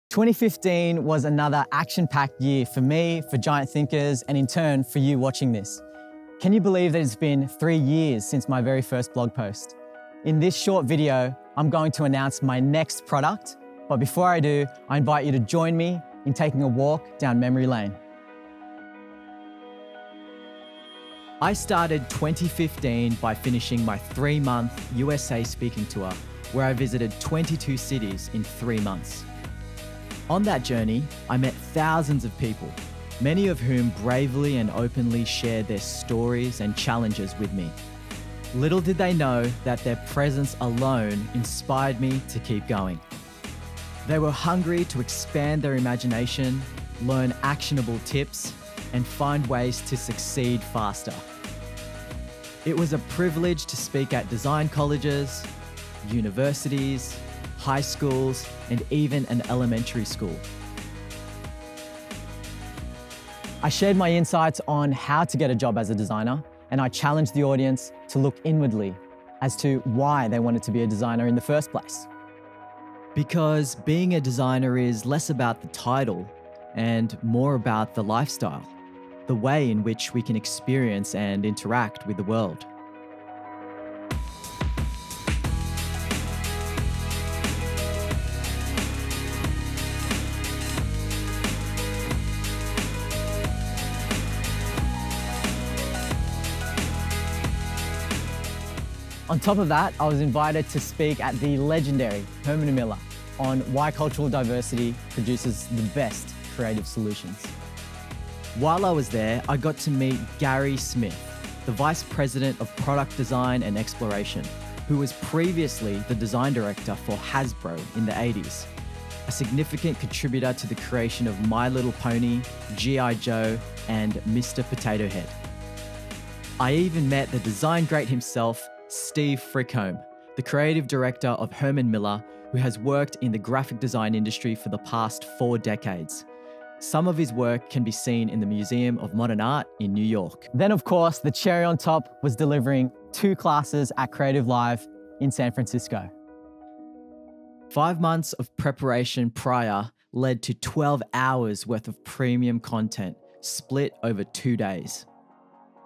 2015 was another action-packed year for me, for Giant Thinkers, and in turn for you watching this. Can you believe that it's been 3 years since my very first blog post? In this short video, I'm going to announce my next product, but before I do, I invite you to join me in taking a walk down memory lane. I started 2015 by finishing my 3-month USA speaking tour, where I visited 22 cities in 3 months. On that journey, I met thousands of people, many of whom bravely and openly shared their stories and challenges with me. Little did they know that their presence alone inspired me to keep going. They were hungry to expand their imagination, learn actionable tips, and find ways to succeed faster. It was a privilege to speak at design colleges, universities, high schools, and even an elementary school. I shared my insights on how to get a job as a designer, and I challenged the audience to look inwardly as to why they wanted to be a designer in the first place. Because being a designer is less about the title and more about the lifestyle, the way in which we can experience and interact with the world. On top of that, I was invited to speak at the legendary Herman Miller on why cultural diversity produces the best creative solutions. While I was there, I got to meet Gary Smith, the Vice President of Product Design and Exploration, who was previously the design director for Hasbro in the 80s, a significant contributor to the creation of My Little Pony, G.I. Joe, and Mr. Potato Head. I even met the design great himself, Steve Frickholm, the creative director of Herman Miller, who has worked in the graphic design industry for the past 4 decades. Some of his work can be seen in the Museum of Modern Art in New York. Then, of course, the cherry on top was delivering 2 classes at Creative Live in San Francisco. 5 months of preparation prior led to 12 hours worth of premium content split over 2 days.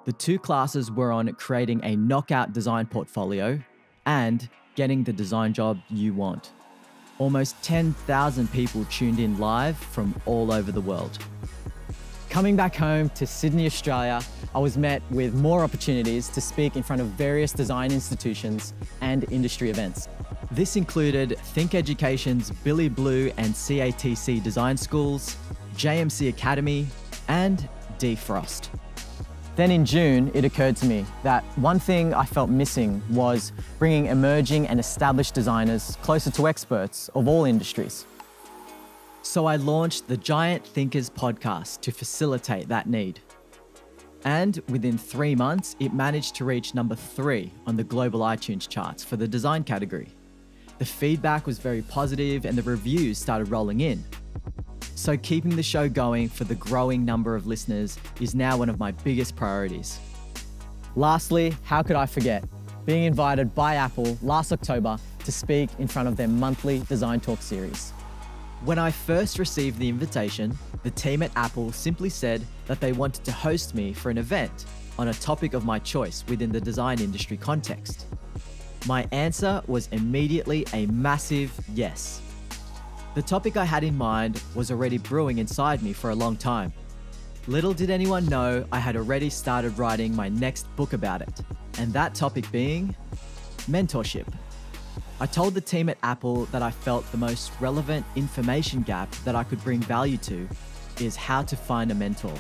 The 2 classes were on creating a knockout design portfolio and getting the design job you want. Almost 10,000 people tuned in live from all over the world. Coming back home to Sydney, Australia, I was met with more opportunities to speak in front of various design institutions and industry events. This included Think Education's Billy Blue and CATC design schools, JMC Academy, and Defrost. Then in June, it occurred to me that one thing I felt missing was bringing emerging and established designers closer to experts of all industries. So I launched the Giant Thinkers podcast to facilitate that need. And within 3 months, it managed to reach number 3 on the global iTunes charts for the design category. The feedback was very positive and the reviews started rolling in. So keeping the show going for the growing number of listeners is now one of my biggest priorities. Lastly, how could I forget being invited by Apple last October to speak in front of their monthly Design Talk series. When I first received the invitation, the team at Apple simply said that they wanted to host me for an event on a topic of my choice within the design industry context. My answer was immediately a massive yes. The topic I had in mind was already brewing inside me for a long time. Little did anyone know I had already started writing my next book about it, and that topic being mentorship. I told the team at Apple that I felt the most relevant information gap that I could bring value to is how to find a mentor.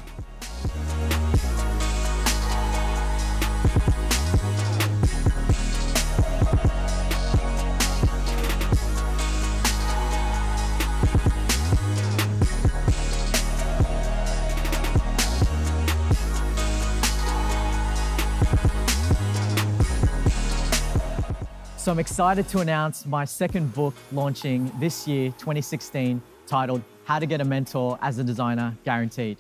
So I'm excited to announce my second book launching this year, 2016, titled How to Get a Mentor as a Designer Guaranteed.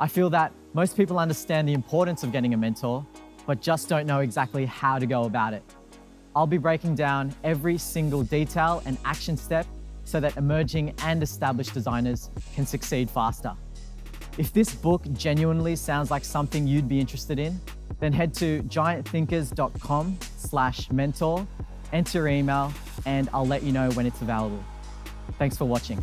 I feel that most people understand the importance of getting a mentor, but just don't know exactly how to go about it. I'll be breaking down every single detail and action step so that emerging and established designers can succeed faster. If this book genuinely sounds like something you'd be interested in, then head to giantthinkers.com/mentor, enter your email, and I'll let you know when it's available. Thanks for watching.